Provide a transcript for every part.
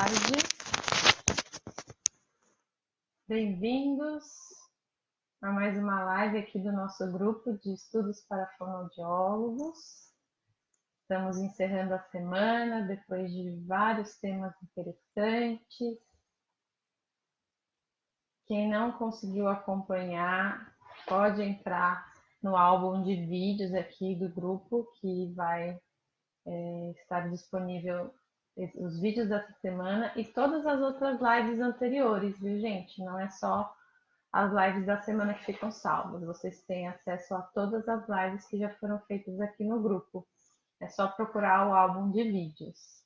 tarde. Bem-vindos a mais uma live aqui do nosso grupo de estudos para fonoaudiólogos. Estamos encerrando a semana depois de vários temas interessantes. Quem não conseguiu acompanhar, pode entrar no álbum de vídeos aqui do grupo, que vai estar disponível os vídeos dessa semana e todas as outras lives anteriores, viu, gente? Não é só as lives da semana que ficam salvas. Vocês têm acesso a todas as lives que já foram feitas aqui no grupo. É só procurar o álbum de vídeos.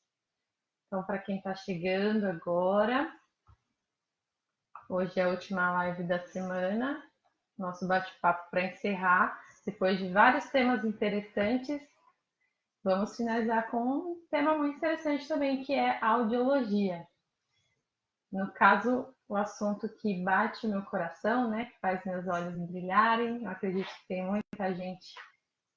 Então, para quem está chegando agora, hoje é a última live da semana, nosso bate-papo para encerrar. Depois de vários temas interessantes, vamos finalizar com um tema muito interessante também, que é a audiologia. No caso, o assunto que bate o meu coração, né, que faz meus olhos brilharem. Eu acredito que tem muita gente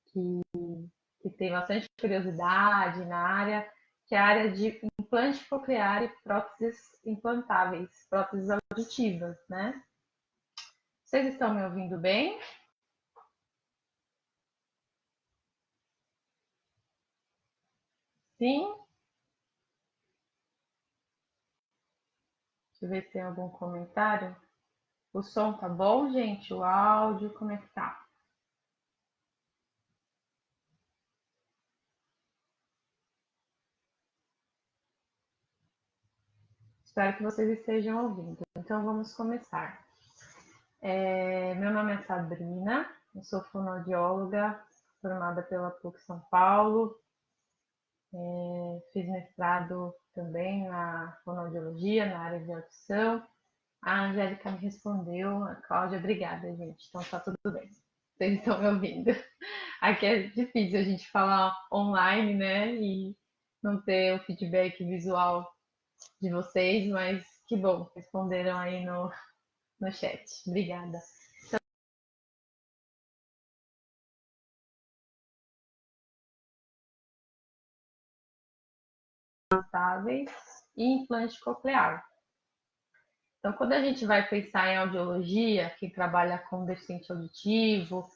que tem bastante curiosidade na área, que é a área de implante coclear e próteses implantáveis, próteses auditivas, né? Vocês estão me ouvindo bem? Sim? Deixa eu ver se tem algum comentário. O som tá bom, gente? O áudio, como é que tá? Espero que vocês estejam ouvindo. Então, vamos começar. Meu nome é Sabrina, eu sou fonoaudióloga, formada pela PUC São Paulo. Fiz mestrado também na fonoaudiologia, na área de audição. A Angélica me respondeu, a Cláudia, obrigada, gente. Então, tá tudo bem. Vocês estão me ouvindo. Aqui é difícil a gente falar online, né? E não ter o feedback visual de vocês, mas que bom, responderam aí no chat. Obrigada. Implantáveis e implante coclear. Então, quando a gente vai pensar em audiologia, quem trabalha com deficiente auditivo,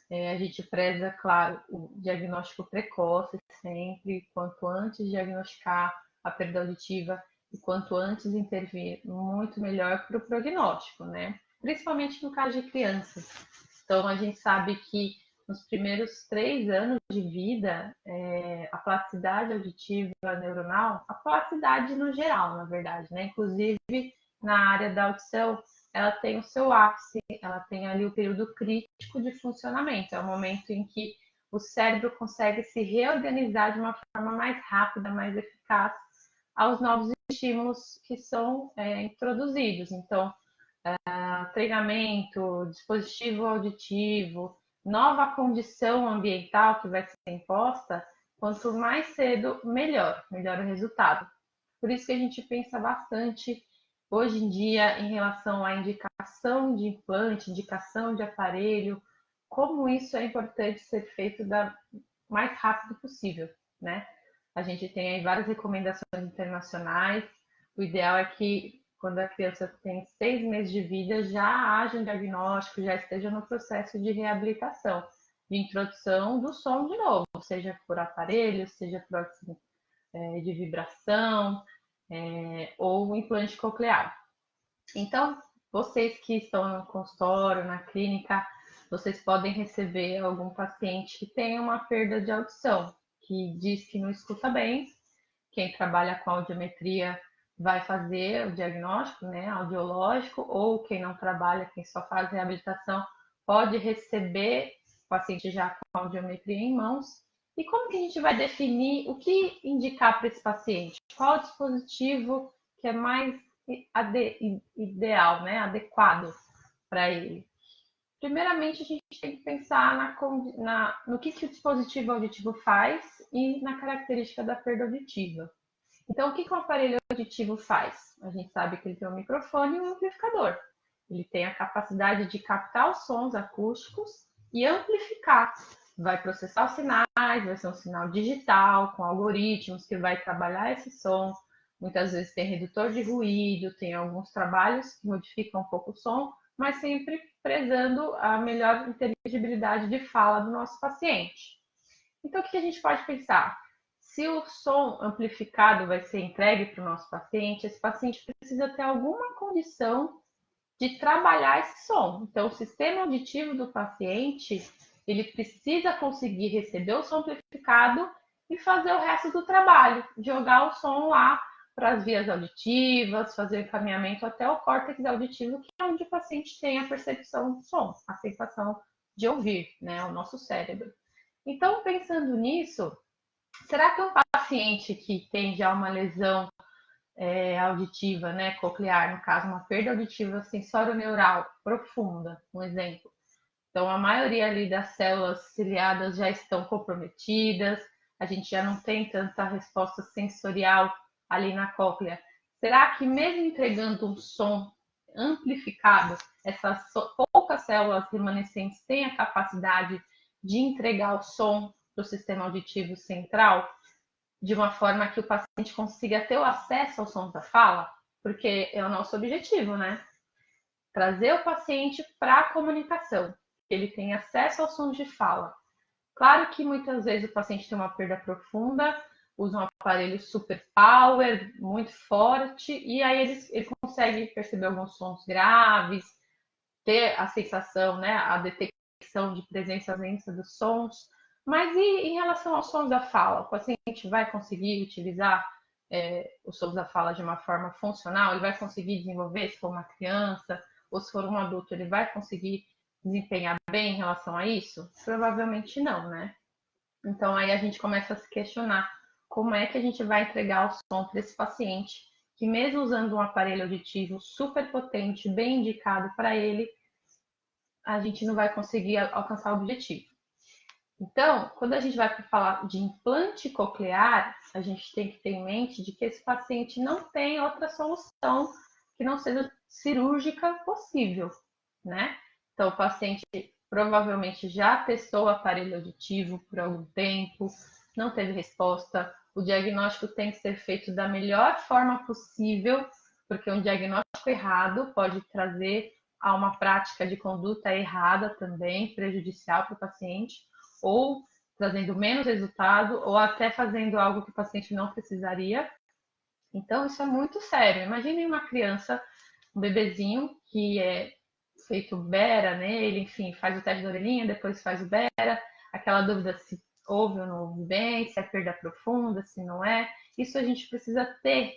a gente preza, claro, o diagnóstico precoce sempre, quanto antes diagnosticar a perda auditiva e quanto antes intervir, muito melhor para o prognóstico, né? Principalmente no caso de crianças. Então, a gente sabe que nos primeiros 3 anos de vida, a plasticidade auditiva neuronal, a plasticidade no geral, na verdade, né? Inclusive na área da audição, ela tem o seu ápice, ela tem ali o período crítico de funcionamento, é o momento em que o cérebro consegue se reorganizar de uma forma mais rápida, mais eficaz aos novos estímulos que são introduzidos. Então, treinamento, dispositivo auditivo, nova condição ambiental que vai ser imposta, quanto mais cedo, melhor o resultado. Por isso que a gente pensa bastante hoje em dia em relação à indicação de implante, indicação de aparelho, como isso é importante ser feito da mais rápido possível, né? A gente tem aí várias recomendações internacionais. O ideal é que quando a criança tem 6 meses de vida já haja um diagnóstico, já esteja no processo de reabilitação, de introdução do som de novo, seja por aparelho, seja prótese de vibração, ou implante coclear. Então, vocês que estão no consultório, na clínica, vocês podem receber algum paciente que tenha uma perda de audição, que diz que não escuta bem. Quem trabalha com audiometria vai fazer o diagnóstico, né, audiológico, ou quem não trabalha, quem só faz reabilitação, pode receber o paciente já com audiometria em mãos. E como que a gente vai definir o que indicar para esse paciente? Qual o dispositivo que é mais ideal, né, adequado para ele? Primeiramente, a gente tem que pensar no que o dispositivo auditivo faz e na característica da perda auditiva. Então, o que o aparelho auditivo faz? A gente sabe que ele tem um microfone e um amplificador. Ele tem a capacidade de captar os sons acústicos e amplificar. Vai processar os sinais, vai ser um sinal digital, com algoritmos que vai trabalhar esse som, muitas vezes tem redutor de ruído, tem alguns trabalhos que modificam um pouco o som, mas sempre prezando a melhor inteligibilidade de fala do nosso paciente. Então, o que a gente pode pensar? Se o som amplificado vai ser entregue para o nosso paciente, esse paciente precisa ter alguma condição de trabalhar esse som. Então, o sistema auditivo do paciente, ele precisa conseguir receber o som amplificado e fazer o resto do trabalho, jogar o som lá para as vias auditivas, fazer o encaminhamento até o córtex auditivo, que é onde o paciente tem a percepção do som, a sensação de ouvir, né, o nosso cérebro. Então, pensando nisso, será que um paciente que tem já uma lesão auditiva, né, coclear, no caso, uma perda auditiva sensório-neural profunda, um exemplo. Então, a maioria ali das células ciliadas já estão comprometidas, a gente já não tem tanta resposta sensorial ali na cóclea. Será que mesmo entregando um som amplificado, essas poucas células remanescentes têm a capacidade de entregar o som para o sistema auditivo central? De uma forma que o paciente consiga ter o acesso ao som da fala, porque é o nosso objetivo, né? Trazer o paciente para a comunicação, que ele tenha acesso aos sons de fala. Claro que muitas vezes o paciente tem uma perda profunda, usa um aparelho super power, muito forte, e aí ele consegue perceber alguns sons graves, ter a sensação, né, a detecção de presença ausência dos sons. Mas e em relação aos sons da fala? O paciente vai conseguir utilizar os sons da fala de uma forma funcional? Ele vai conseguir desenvolver se for uma criança ou se for um adulto? Ele vai conseguir desempenhar bem em relação a isso? Provavelmente não, né? Então aí a gente começa a se questionar como é que a gente vai entregar o som para esse paciente que mesmo usando um aparelho auditivo super potente, bem indicado para ele, a gente não vai conseguir alcançar o objetivo. Então, quando a gente vai falar de implante coclear, a gente tem que ter em mente de que esse paciente não tem outra solução que não seja cirúrgica possível, né? Então, o paciente provavelmente já testou o aparelho auditivo por algum tempo, não teve resposta. O diagnóstico tem que ser feito da melhor forma possível, porque um diagnóstico errado pode trazer a uma prática de conduta errada também, prejudicial para o paciente, ou trazendo menos resultado, ou até fazendo algo que o paciente não precisaria. Então, isso é muito sério. Imagine uma criança, um bebezinho, que é feito bera nele, enfim, faz o teste da orelhinha, depois faz o bera, aquela dúvida se ouve ou não ouve bem, se é perda profunda, se não é. Isso a gente precisa ter,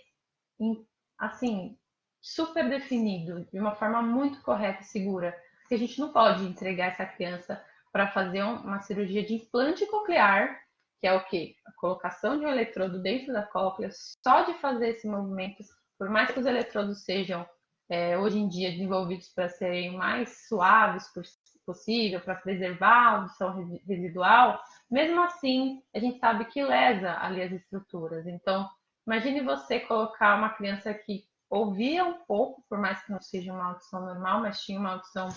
assim, super definido, de uma forma muito correta e segura, porque a gente não pode entregar essa criança para fazer uma cirurgia de implante coclear, que é o quê? A colocação de um eletrodo dentro da cóclea, só de fazer esse movimento, por mais que os eletrodos sejam hoje em dia desenvolvidos para serem mais suaves possível, para preservar a audição residual, mesmo assim a gente sabe que lesa ali as estruturas. Então, imagine você colocar uma criança que ouvia um pouco, por mais que não seja uma audição normal, mas tinha uma audição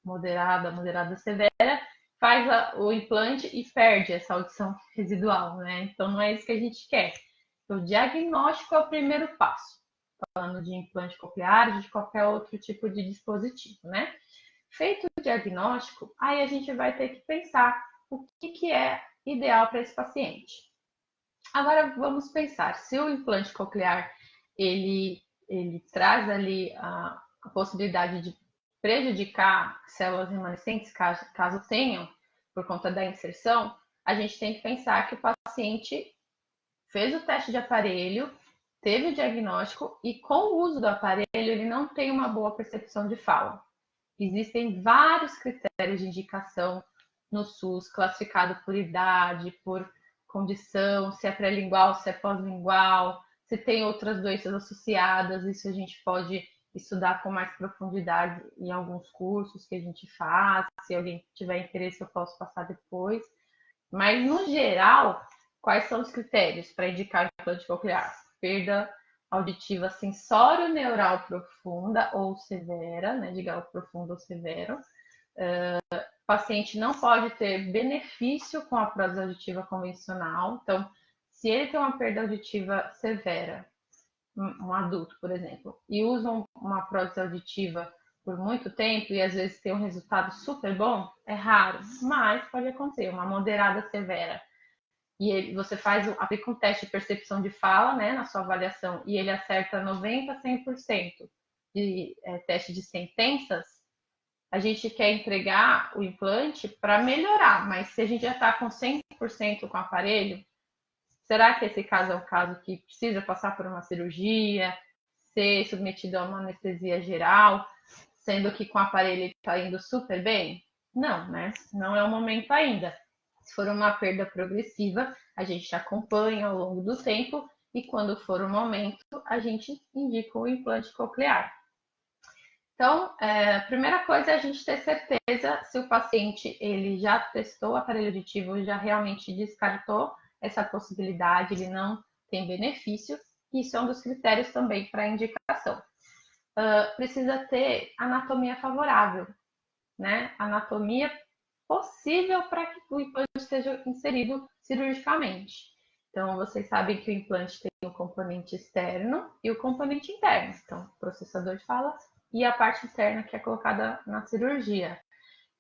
moderada severa, faz o implante e perde essa audição residual, né? Então não é isso que a gente quer. Então, o diagnóstico é o primeiro passo, falando de implante coclear, de qualquer outro tipo de dispositivo, né? Feito o diagnóstico, aí a gente vai ter que pensar o que é ideal para esse paciente. Agora vamos pensar, se o implante coclear ele traz ali a possibilidade de prejudicar células remanescentes, caso tenham, por conta da inserção, a gente tem que pensar que o paciente fez o teste de aparelho, teve o diagnóstico e com o uso do aparelho ele não tem uma boa percepção de fala. Existem vários critérios de indicação no SUS, classificado por idade, por condição, se é pré-lingual, se é pós-lingual, se tem outras doenças associadas, isso a gente pode estudar com mais profundidade em alguns cursos que a gente faz. Se alguém tiver interesse, eu posso passar depois. Mas, no geral, quais são os critérios para indicar implante coclear? Perda auditiva sensório-neural profunda ou severa, né, de grau profundo ou severo. O paciente não pode ter benefício com a prótese auditiva convencional. Então, se ele tem uma perda auditiva severa, um adulto, por exemplo, e usam uma prótese auditiva por muito tempo e às vezes tem um resultado super bom, é raro, mas pode acontecer, uma moderada severa. E você aplica um teste de percepção de fala, né, na sua avaliação, e ele acerta 90% a 100% de teste de sentenças, a gente quer entregar o implante para melhorar, mas se a gente já está com 100% com o aparelho, será que esse caso é um caso que precisa passar por uma cirurgia, ser submetido a uma anestesia geral, sendo que com o aparelho ele está indo super bem? Não, né? Não é o momento ainda. Se for uma perda progressiva, a gente acompanha ao longo do tempo e quando for o momento, a gente indica o implante coclear. Então, a primeira coisa é a gente ter certeza se o paciente ele já testou o aparelho auditivo, já realmente descartou essa possibilidade, ele não tem benefício. Isso é um dos critérios também para indicação. Precisa ter anatomia favorável, né? Anatomia possível para que o implante seja inserido cirurgicamente. Então, vocês sabem que o implante tem o componente externo e o componente interno. Então, o processador de fala e a parte interna que é colocada na cirurgia.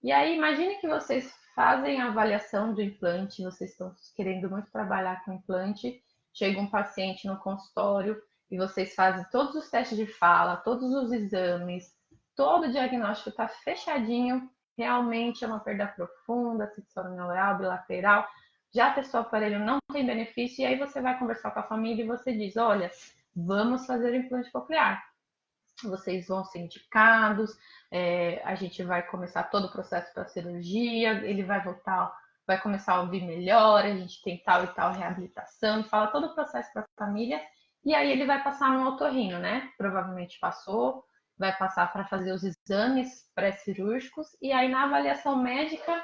E aí, imagine que vocês fazem a avaliação do implante, vocês estão querendo muito trabalhar com implante, chega um paciente no consultório e vocês fazem todos os testes de fala, todos os exames, todo o diagnóstico está fechadinho, realmente é uma perda profunda, sensorial, bilateral, já testou o aparelho, não tem benefício, e aí você vai conversar com a família e você diz, olha, vamos fazer o implante coclear. Vocês vão ser indicados, a gente vai começar todo o processo da cirurgia, ele vai voltar, vai começar a ouvir melhor, a gente tem tal e tal reabilitação, fala todo o processo para a família, e aí ele vai passar no otorrino, né? Provavelmente passou, vai passar para fazer os exames pré-cirúrgicos, e aí na avaliação médica,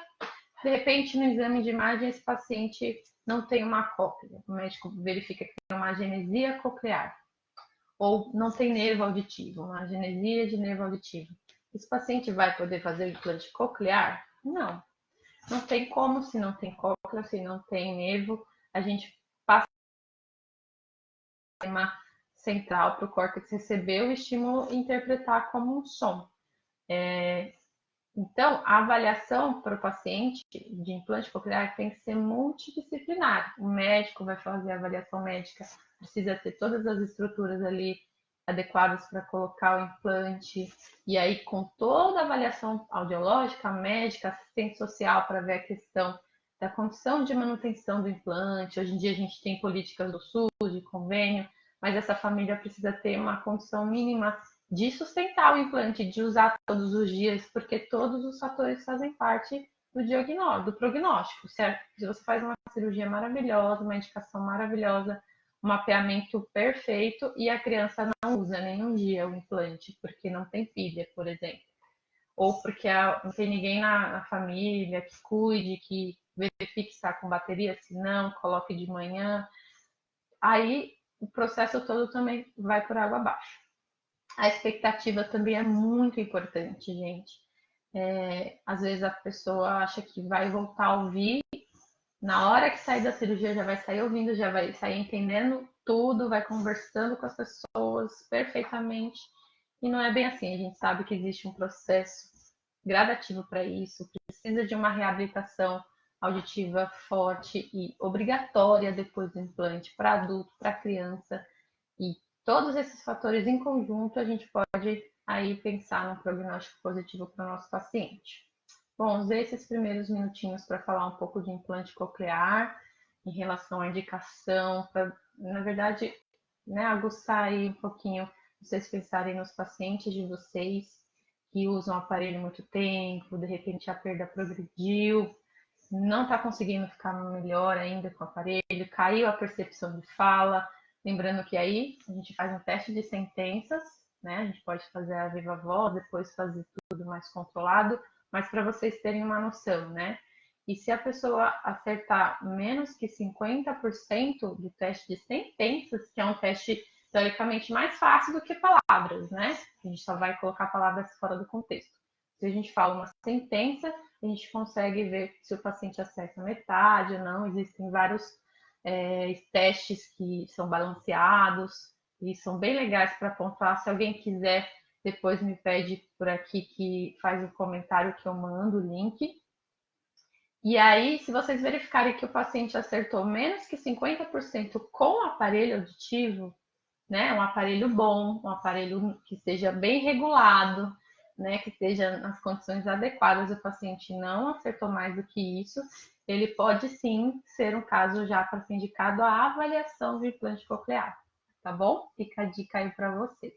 de repente no exame de imagem esse paciente não tem uma cóclea, o médico verifica que tem uma agenesia coclear ou não tem nervo auditivo, uma agenesia de nervo auditivo. Esse paciente vai poder fazer implante coclear? Não. Não tem como se não tem cóclea, se não tem nervo, a gente passa uma central para o córtex receber o estímulo e interpretar como um som. Então, a avaliação para o paciente de implante coclear tem que ser multidisciplinar. O médico vai fazer a avaliação médica, precisa ter todas as estruturas ali adequadas para colocar o implante, e aí com toda a avaliação audiológica, médica, assistente social para ver a questão da condição de manutenção do implante. Hoje em dia a gente tem políticas do SUS, de convênio, mas essa família precisa ter uma condição mínima de sustentar o implante, de usar todos os dias, porque todos os fatores fazem parte do diagnóstico, do prognóstico, certo? Se você faz uma cirurgia maravilhosa, uma indicação maravilhosa, um mapeamento perfeito e a criança não usa nenhum dia o implante, porque não tem pilha, por exemplo. Ou porque não tem ninguém na família que cuide, que verifique se está com bateria, se não, coloque de manhã. Aí o processo todo também vai por água abaixo. A expectativa também é muito importante, gente. Às vezes a pessoa acha que vai voltar a ouvir, na hora que sair da cirurgia já vai sair ouvindo, já vai sair entendendo tudo, vai conversando com as pessoas perfeitamente. E não é bem assim, a gente sabe que existe um processo gradativo para isso, precisa de uma reabilitação auditiva forte e obrigatória depois do implante para adulto, para criança. E todos esses fatores em conjunto a gente pode aí pensar no prognóstico positivo para o nosso paciente. Bom, usei esses primeiros minutinhos para falar um pouco de implante coclear em relação à indicação, para, na verdade, né, aguçar aí um pouquinho, vocês pensarem nos pacientes de vocês que usam o aparelho há muito tempo, de repente a perda progrediu, não está conseguindo ficar melhor ainda com o aparelho, caiu a percepção de fala. Lembrando que aí a gente faz um teste de sentenças, né? A gente pode fazer a viva voz, depois fazer tudo mais controlado, mas para vocês terem uma noção, né? E se a pessoa acertar menos que 50% do teste de sentenças, que é um teste teoricamente mais fácil do que palavras, né? A gente só vai colocar palavras fora do contexto. Se a gente fala uma sentença, a gente consegue ver se o paciente acerta metade ou não. Existem vários testes que são balanceados. e são bem legais para pontuar. Se alguém quiser, depois me pede por aqui que faz um comentário que eu mando o link. E aí, se vocês verificarem que o paciente acertou menos que 50% com o aparelho auditivo, né, um aparelho bom, um aparelho que seja bem regulado, né, que esteja nas condições adequadas, o paciente não acertou mais do que isso, ele pode sim ser um caso já para ser indicado a avaliação de implante coclear, tá bom? Fica a dica aí para vocês.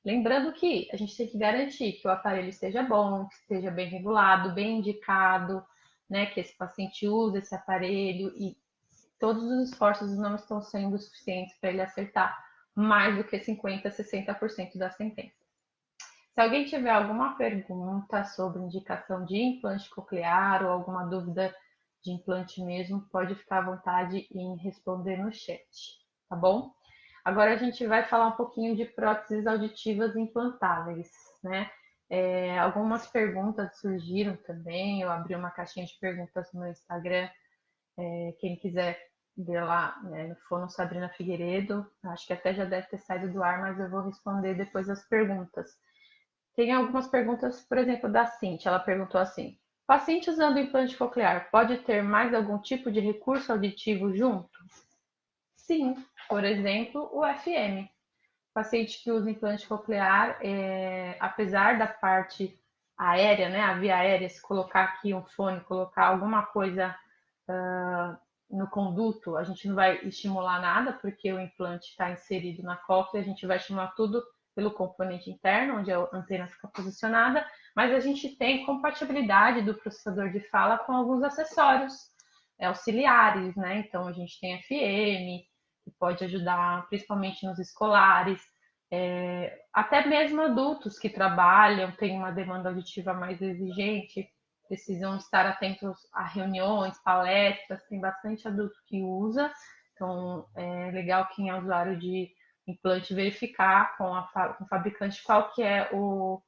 Lembrando que a gente tem que garantir que o aparelho esteja bom, que esteja bem regulado, bem indicado, né, que esse paciente use esse aparelho e todos os esforços não estão sendo suficientes para ele acertar mais do que 50%, 60% da sentença. Se alguém tiver alguma pergunta sobre indicação de implante coclear ou alguma dúvida de implante mesmo, pode ficar à vontade em responder no chat, tá bom? Agora a gente vai falar um pouquinho de próteses auditivas implantáveis, né? Algumas perguntas surgiram também, eu abri uma caixinha de perguntas no meu Instagram, quem quiser ver lá, né, no Fono Sabrina Figueiredo, acho que até já deve ter saído do ar, mas eu vou responder depois as perguntas. Tem algumas perguntas, por exemplo, da Cintia. Ela perguntou assim: paciente usando implante coclear pode ter mais algum tipo de recurso auditivo junto? Sim, por exemplo, o FM. Paciente que usa implante coclear, apesar da parte aérea, né, a via aérea, se colocar aqui um fone, colocar alguma coisa no conduto, a gente não vai estimular nada, porque o implante está inserido na cóclea, a gente vai estimular tudo pelo componente interno, onde a antena fica posicionada, mas a gente tem compatibilidade do processador de fala com alguns acessórios auxiliares, né? Então a gente tem FM, que pode ajudar principalmente nos escolares, até mesmo adultos que trabalham, têm uma demanda auditiva mais exigente, precisam estar atentos a reuniões, palestras, tem bastante adulto que usa, então é legal quem é usuário de implante verificar com o fabricante qual que é o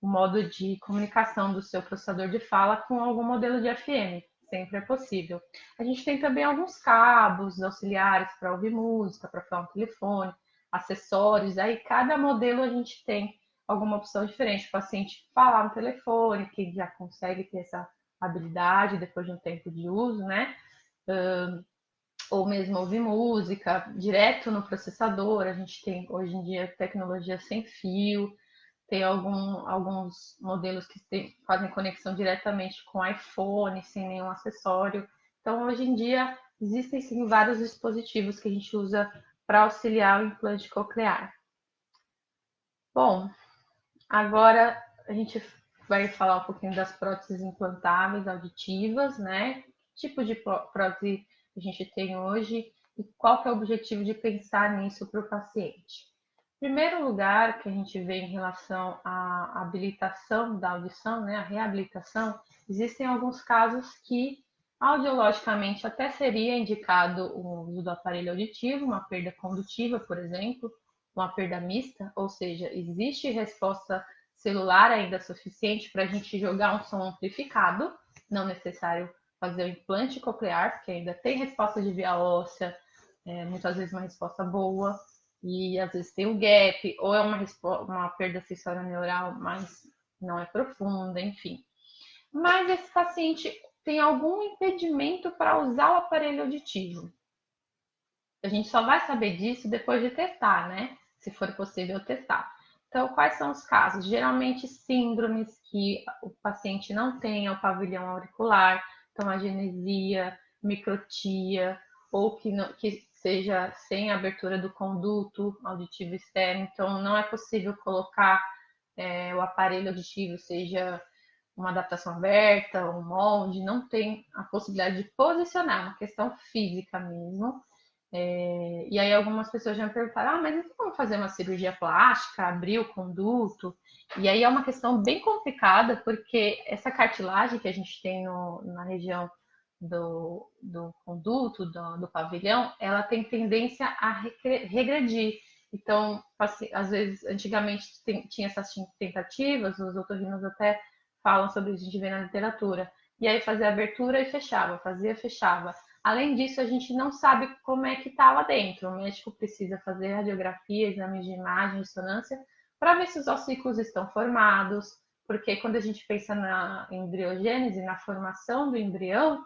modo de comunicação do seu processador de fala com algum modelo de FM, sempre é possível. A gente tem também alguns cabos auxiliares para ouvir música, para falar no telefone, acessórios, aí cada modelo a gente tem alguma opção diferente. O paciente falar no telefone, que já consegue ter essa habilidade depois de um tempo de uso, né? Ou mesmo ouvir música direto no processador. A gente tem hoje em dia tecnologia sem fio, tem alguns modelos que fazem conexão diretamente com iPhone, sem nenhum acessório. Então, hoje em dia, existem sim vários dispositivos que a gente usa para auxiliar o implante coclear. Bom, agora a gente vai falar um pouquinho das próteses implantáveis auditivas, né? Que tipo de prótese a gente tem hoje e qual que é o objetivo de pensar nisso para o paciente. Em primeiro lugar, que a gente vê em relação à habilitação da audição, né, a reabilitação, existem alguns casos que audiologicamente até seria indicado o uso do aparelho auditivo, uma perda condutiva, por exemplo, uma perda mista, ou seja, existe resposta celular ainda suficiente para a gente jogar um som amplificado, não necessário fazer o implante coclear, porque ainda tem resposta de via óssea, muitas vezes uma resposta boa, e às vezes tem o gap, ou é uma perda sensório-neural, mas não é profunda, enfim. Mas esse paciente tem algum impedimento para usar o aparelho auditivo. A gente só vai saber disso depois de testar, né? Se for possível testar. Então, quais são os casos? Geralmente, síndromes que o paciente não tenha o pavilhão auricular, então agenesia, microtia, ou que seja sem abertura do conduto auditivo externo. Então, não é possível colocar o aparelho auditivo, seja uma adaptação aberta, um molde, não tem a possibilidade de posicionar, uma questão física mesmo. E aí algumas pessoas já me perguntaram, mas então vamos fazer uma cirurgia plástica, abrir o conduto? E aí é uma questão bem complicada, porque essa cartilagem que a gente tem na região do conduto, do pavilhão, ela tem tendência a regredir. Então, às vezes, antigamente tinha essas tentativas, os otorrinos até falam sobre isso, a gente vê na literatura. E aí fazia abertura e fechava, fazia, fechava. Além disso, a gente não sabe como é que está lá dentro. O médico precisa fazer radiografia, exames de imagem, ressonância, para ver se os ossículos estão formados, porque quando a gente pensa na embriogênese, na formação do embrião,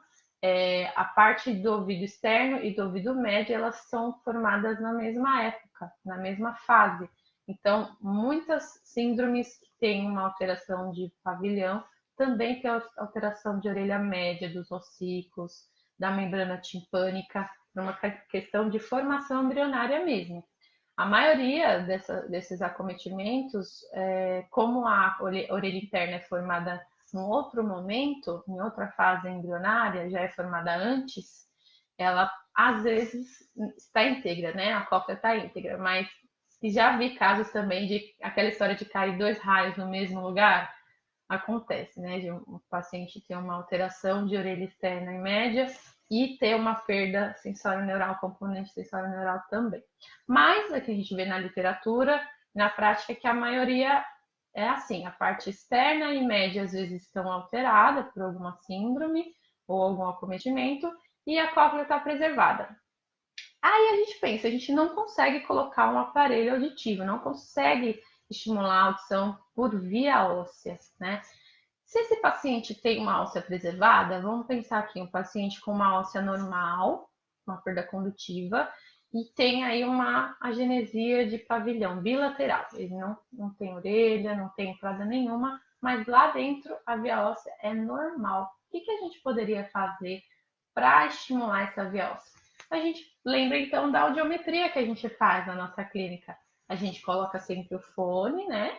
a parte do ouvido externo e do ouvido médio, elas são formadas na mesma época, na mesma fase. Então, muitas síndromes que têm uma alteração de pavilhão também tem alteração de orelha média, dos ossículos, da membrana timpânica, por uma questão de formação embrionária mesmo. A maioria desses acometimentos, como a orelha interna é formada num outro momento, em outra fase embrionária, já é formada antes, ela às vezes está íntegra, né? A cóclea está íntegra, mas já vi casos também de aquela história de cair 2 raios no mesmo lugar. Acontece, né? De um paciente ter uma alteração de orelha externa e média e ter uma perda sensório-neural, componente sensório-neural também. Mas o que a gente vê na literatura, na prática, é que a maioria é assim, a parte externa e média às vezes estão alteradas por alguma síndrome ou algum acometimento e a cóclea está preservada. Aí a gente pensa, a gente não consegue colocar um aparelho auditivo, não consegue estimular a audição por via óssea, né? Se esse paciente tem uma óssea preservada, vamos pensar aqui, um paciente com uma óssea normal, uma perda condutiva, e tem aí uma agenesia de pavilhão bilateral. Ele não tem orelha, não tem entrada nenhuma, mas lá dentro a via óssea é normal. O que a gente poderia fazer para estimular essa via óssea? A gente lembra então da audiometria que a gente faz na nossa clínica. A gente coloca sempre o fone, né?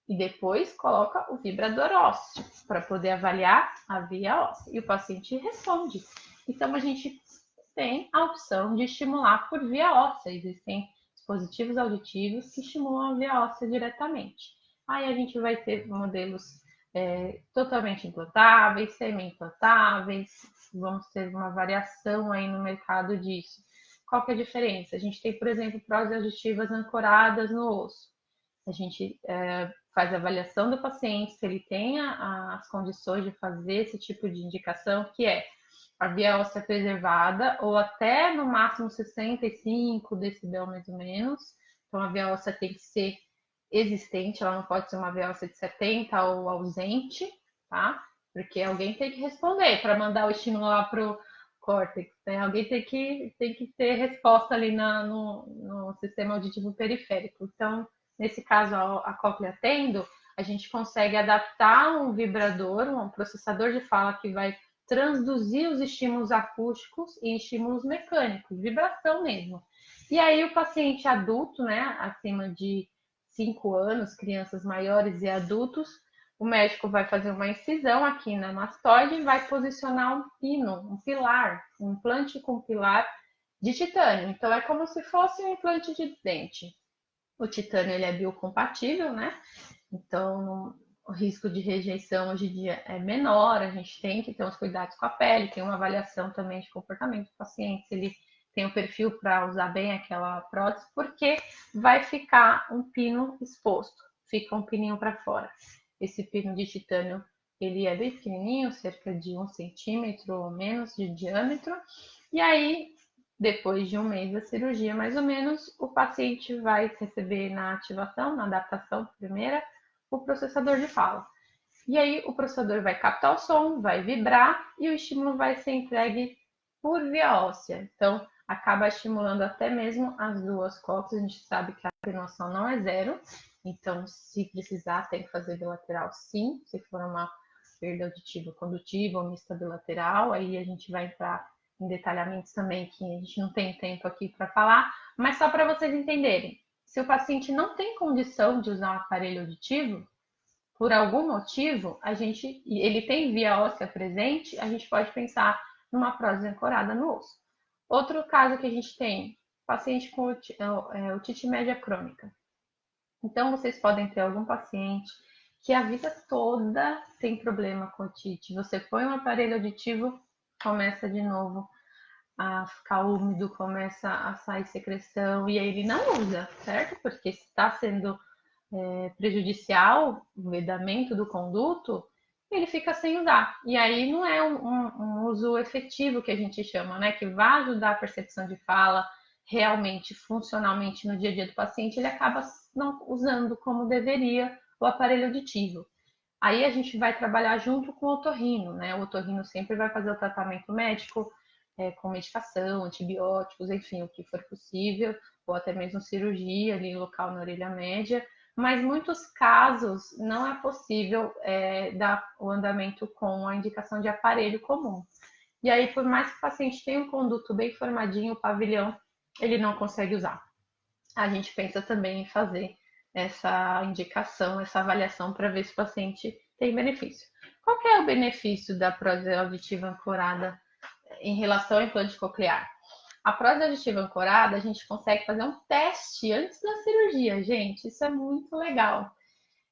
E depois coloca o vibrador ósseo para poder avaliar a via óssea. E o paciente responde. Então a gente tem a opção de estimular por via óssea. Existem dispositivos auditivos que estimulam a via óssea diretamente. Aí a gente vai ter modelos totalmente implantáveis, semi-implantáveis, vamos ter uma variação aí no mercado disso. Qual que é a diferença? A gente tem, por exemplo, próteses auditivas ancoradas no osso. A gente faz a avaliação do paciente, se ele tem as condições de fazer esse tipo de indicação, que é a via óssea preservada, ou até no máximo 65 decibel mais ou menos. Então a via óssea tem que ser existente, ela não pode ser uma via óssea de 70 ou ausente, tá? Porque alguém tem que responder para mandar o estímulo lá pro córtex, né? Alguém tem que ter resposta ali no sistema auditivo periférico. Então, nesse caso, a cóclea tendo, a gente consegue adaptar um vibrador, um processador de fala que vai transduzir os estímulos acústicos em estímulos mecânicos, vibração mesmo. E aí o paciente adulto, né, acima de 5 anos, crianças maiores e adultos, o médico vai fazer uma incisão aqui na mastoide e vai posicionar um pino, um pilar, um implante com pilar de titânio. Então é como se fosse um implante de dente. O titânio ele é biocompatível, né? Então o risco de rejeição hoje em dia é menor, a gente tem que ter uns cuidados com a pele, tem uma avaliação também de comportamento do paciente, se ele tem o perfil para usar bem aquela prótese, porque vai ficar um pino exposto, fica um pininho para fora. Esse pino de titânio, ele é bem pequenininho, cerca de 1 centímetro ou menos de diâmetro, e aí, depois de um mês da cirurgia, mais ou menos, o paciente vai receber na ativação, na adaptação primeira, o processador de fala. E aí o processador vai captar o som, vai vibrar e o estímulo vai ser entregue por via óssea. Então, acaba estimulando até mesmo as duas cócleas. A gente sabe que a atenuação não é zero, então se precisar tem que fazer bilateral sim, se for uma perda auditiva condutiva ou mista bilateral, aí a gente vai entrar em detalhamentos também que a gente não tem tempo aqui para falar, mas só para vocês entenderem. Se o paciente não tem condição de usar um aparelho auditivo, por algum motivo, ele tem via óssea presente, a gente pode pensar numa prótese ancorada no osso. Outro caso que a gente tem, paciente com otite média crônica. Então, vocês podem ter algum paciente que a vida toda tem problema com otite. Você põe um aparelho auditivo, começa de novo a ficar úmido, começa a sair secreção, e aí ele não usa, certo? Porque se está sendo prejudicial o vedamento do conduto, ele fica sem usar. E aí não é um uso efetivo que a gente chama, né? Que vai ajudar a percepção de fala realmente, funcionalmente no dia a dia do paciente, ele acaba não usando como deveria o aparelho auditivo. Aí a gente vai trabalhar junto com o otorrino, né? O otorrino sempre vai fazer o tratamento médico com medicação, antibióticos, enfim, o que for possível, ou até mesmo cirurgia ali local na orelha média, mas muitos casos não é possível dar o andamento com a indicação de aparelho comum. E aí, por mais que o paciente tenha um conduto bem formadinho, o pavilhão, ele não consegue usar. A gente pensa também em fazer essa indicação, essa avaliação para ver se o paciente tem benefício. Qual que é o benefício da prótese auditiva ancorada em relação ao implante coclear? A prótese auditiva ancorada, a gente consegue fazer um teste antes da cirurgia, gente. Isso é muito legal,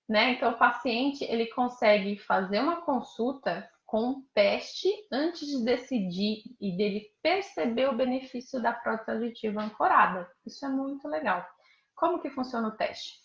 né? Então, o paciente, ele consegue fazer uma consulta com um teste antes de decidir e dele perceber o benefício da prótese auditiva ancorada. Isso é muito legal. Como que funciona o teste?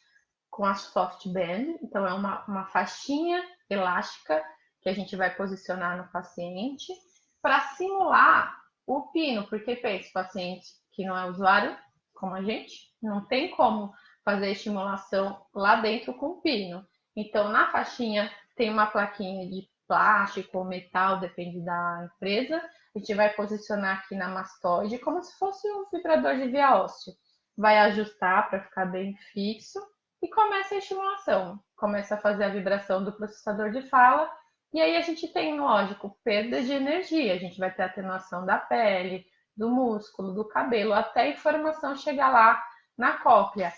Com a soft band, então é uma faixinha elástica que a gente vai posicionar no paciente para simular o pino, porque para esse paciente que não é usuário, como a gente, não tem como fazer estimulação lá dentro com o pino. Então, na faixinha tem uma plaquinha de plástico ou metal, depende da empresa. A gente vai posicionar aqui na mastoide como se fosse um vibrador de via óssea. Vai ajustar para ficar bem fixo e começa a estimulação. Começa a fazer a vibração do processador de fala e aí a gente tem, lógico, perda de energia. A gente vai ter atenuação da pele, do músculo, do cabelo, até a informação chegar lá na cóclea.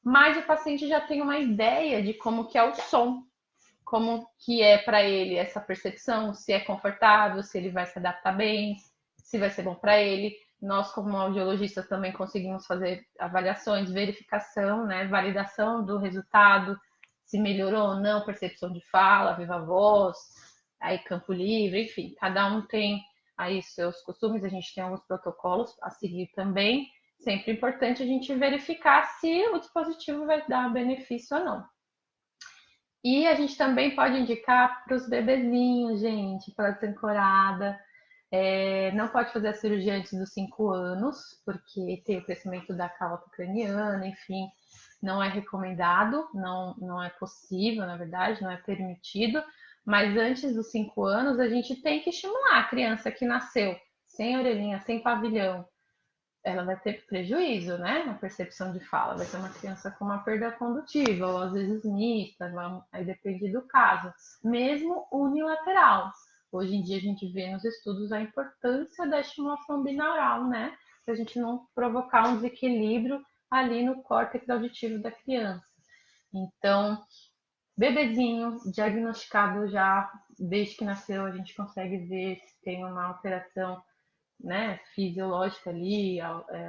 Mas o paciente já tem uma ideia de como que é o som, como que é para ele essa percepção, se é confortável, se ele vai se adaptar bem, se vai ser bom para ele. Nós, como audiologistas, também conseguimos fazer avaliações, verificação, né, validação do resultado, se melhorou ou não, percepção de fala, viva voz, aí campo livre, enfim, cada um tem aí seus costumes, a gente tem alguns protocolos a seguir também. Sempre importante a gente verificar se o dispositivo vai dar benefício ou não. E a gente também pode indicar para os bebezinhos, gente, prótese ancorada. Não pode fazer a cirurgia antes dos 5 anos, porque tem o crescimento da calota craniana, enfim, não é recomendado, não é possível, na verdade, não é permitido. Mas antes dos 5 anos, a gente tem que estimular a criança que nasceu sem orelhinha, sem pavilhão, ela vai ter prejuízo, né, na percepção de fala. Vai ser uma criança com uma perda condutiva, ou às vezes mista, aí depende do caso. Mesmo unilateral. Hoje em dia a gente vê nos estudos a importância da estimulação binaural, né, para a gente não provocar um desequilíbrio ali no córtex auditivo da criança. Então, bebezinho, diagnosticado já desde que nasceu, a gente consegue ver se tem uma alteração, né, fisiológica ali,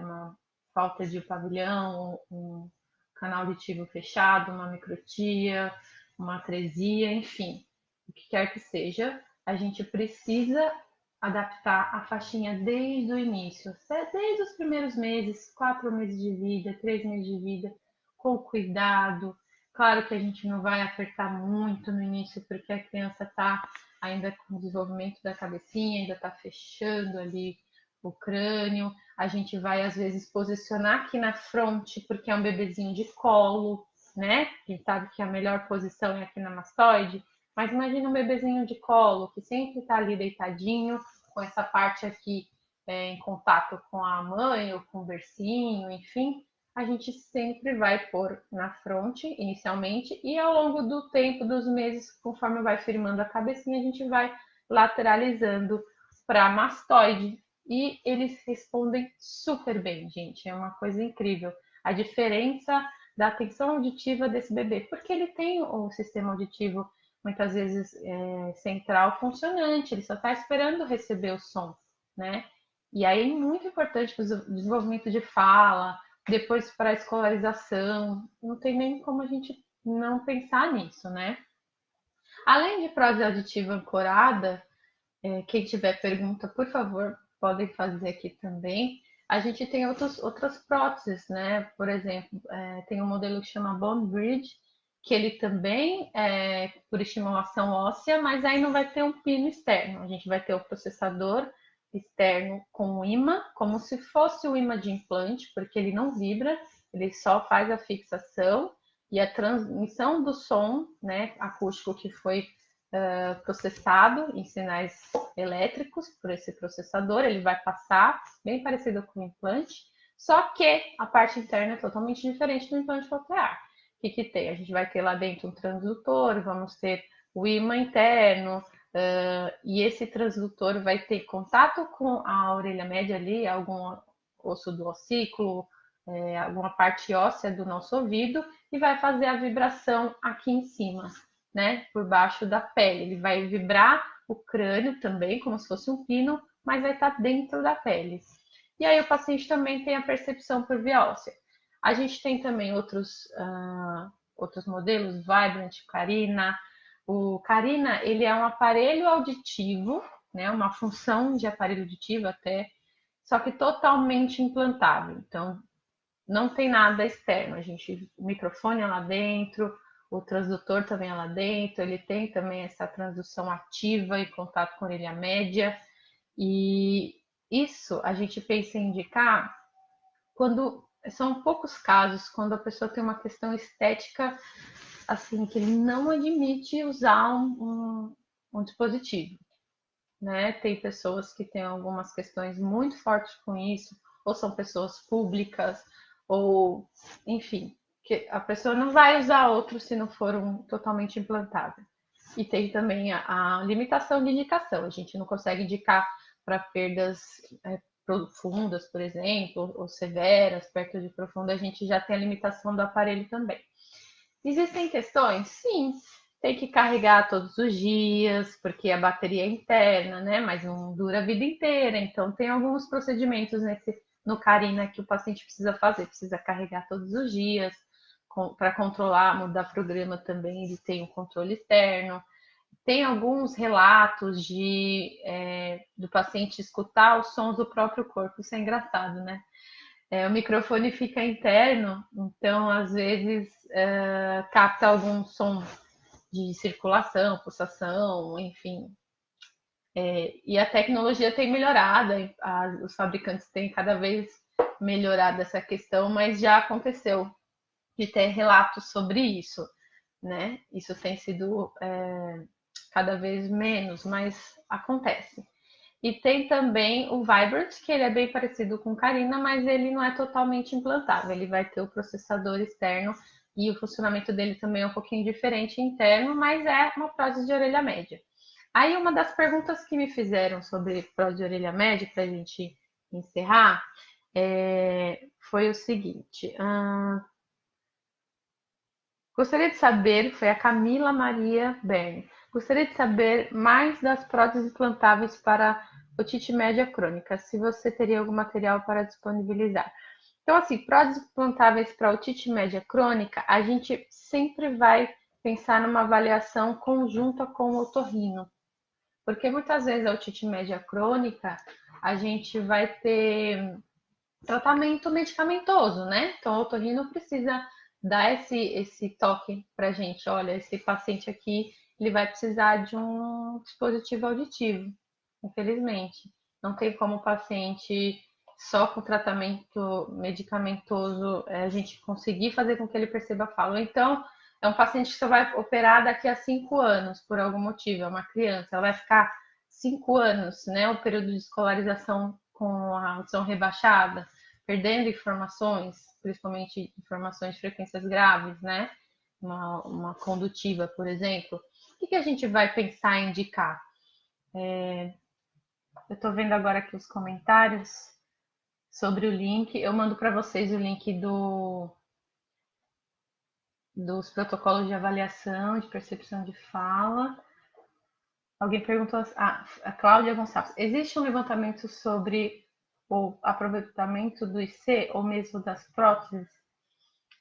uma falta de pavilhão, um canal auditivo fechado, uma microtia, uma atresia, enfim, o que quer que seja, a gente precisa adaptar a faixinha desde o início, desde os primeiros meses, 4 meses de vida, 3 meses de vida, com cuidado. Claro que a gente não vai apertar muito no início, porque a criança está ainda com o desenvolvimento da cabecinha, ainda está fechando ali o crânio. A gente vai, às vezes, posicionar aqui na fronte, porque é um bebezinho de colo, né? A gente sabe que a melhor posição é aqui na mastoide. Mas imagina um bebezinho de colo, que sempre está ali deitadinho, com essa parte aqui em contato com a mãe ou com o bercinho, enfim. A gente sempre vai pôr na fronte, inicialmente, e ao longo do tempo, dos meses, conforme vai firmando a cabecinha, a gente vai lateralizando para mastoide. E eles respondem super bem, gente. É uma coisa incrível. A diferença da atenção auditiva desse bebê, porque ele tem o sistema auditivo, muitas vezes, central funcionante, ele só está esperando receber o som, né? E aí é muito importante para o desenvolvimento de fala, depois para a escolarização, não tem nem como a gente não pensar nisso, né? Além de prótese auditiva ancorada, quem tiver pergunta, por favor, podem fazer aqui também. A gente tem outras próteses, né? Por exemplo, tem um modelo que chama Bone Bridge, que ele também é por estimulação óssea, mas aí não vai ter um pino externo. A gente vai ter o processador externo com o ímã, como se fosse o ímã de implante, porque ele não vibra, ele só faz a fixação e a transmissão do som, né, acústico que foi processado em sinais elétricos por esse processador, ele vai passar, bem parecido com o implante, só que a parte interna é totalmente diferente do implante coclear. O que tem? A gente vai ter lá dentro um transdutor, vamos ter o ímã interno, e esse transdutor vai ter contato com a orelha média ali, algum osso do ossículo, alguma parte óssea do nosso ouvido, e vai fazer a vibração aqui em cima, né, por baixo da pele. Ele vai vibrar o crânio também, como se fosse um pino, mas vai estar dentro da pele. E aí o paciente também tem a percepção por via óssea. A gente tem também outros modelos, Vibrant, Carina. O Carina, ele é um aparelho auditivo, né, uma função de aparelho auditivo até, só que totalmente implantável. Então, não tem nada externo. O microfone é lá dentro, o transdutor também é lá dentro, ele tem também essa transdução ativa e contato com a orelha média. E isso a gente pensa em indicar quando são poucos casos, quando a pessoa tem uma questão estética assim que ele não admite usar um dispositivo, né? Tem pessoas que têm algumas questões muito fortes com isso, ou são pessoas públicas, ou enfim, que a pessoa não vai usar outro se não for um totalmente implantável. E tem também a limitação de indicação, a gente não consegue indicar para perdas profundas, por exemplo, ou severas, perto de profunda, a gente já tem a limitação do aparelho também. Existem questões? Sim, tem que carregar todos os dias, porque a bateria é interna, né? Mas não dura a vida inteira. Então, tem alguns procedimentos no Carina que o paciente precisa fazer, precisa carregar todos os dias, para controlar, mudar programa também, ele tem um controle externo. Tem alguns relatos do paciente escutar os sons do próprio corpo, isso é engraçado, né? O microfone fica interno, então às vezes capta algum som de circulação, pulsação, enfim. E a tecnologia tem melhorado, os fabricantes têm cada vez melhorado essa questão, mas já aconteceu de ter relatos sobre isso, né? Isso tem sido cada vez menos, mas acontece. E tem também o Vibrant, que ele é bem parecido com o Carina, mas ele não é totalmente implantável. Ele vai ter o processador externo e o funcionamento dele também é um pouquinho diferente interno, mas é uma prótese de orelha média. Aí uma das perguntas que me fizeram sobre prótese de orelha média, para a gente encerrar, foi o seguinte. Gostaria de saber, foi a Camila Maria Bern. Gostaria de saber mais das próteses implantáveis para otite média crônica, se você teria algum material para disponibilizar. Então, assim, próteses implantáveis para otite média crônica, a gente sempre vai pensar numa avaliação conjunta com o otorrino, porque muitas vezes a otite média crônica, a gente vai ter tratamento medicamentoso, né? Então, o otorrino precisa dar esse toque pra gente. Olha, esse paciente aqui, ele vai precisar de um dispositivo auditivo, infelizmente. Não tem como o paciente, só com tratamento medicamentoso, a gente conseguir fazer com que ele perceba a fala. Então, é um paciente que só vai operar daqui a 5 anos, por algum motivo, é uma criança, ela vai ficar 5 anos, né? O período de escolarização com a audição rebaixada, perdendo informações, principalmente informações de frequências graves, né? Uma condutiva, por exemplo. O que a gente vai pensar em indicar? Eu estou vendo agora aqui os comentários sobre o link. Eu mando para vocês o link dos protocolos de avaliação de percepção de fala. Alguém perguntou, a Cláudia Gonçalves, existe um levantamento sobre o aproveitamento do IC ou mesmo das próteses?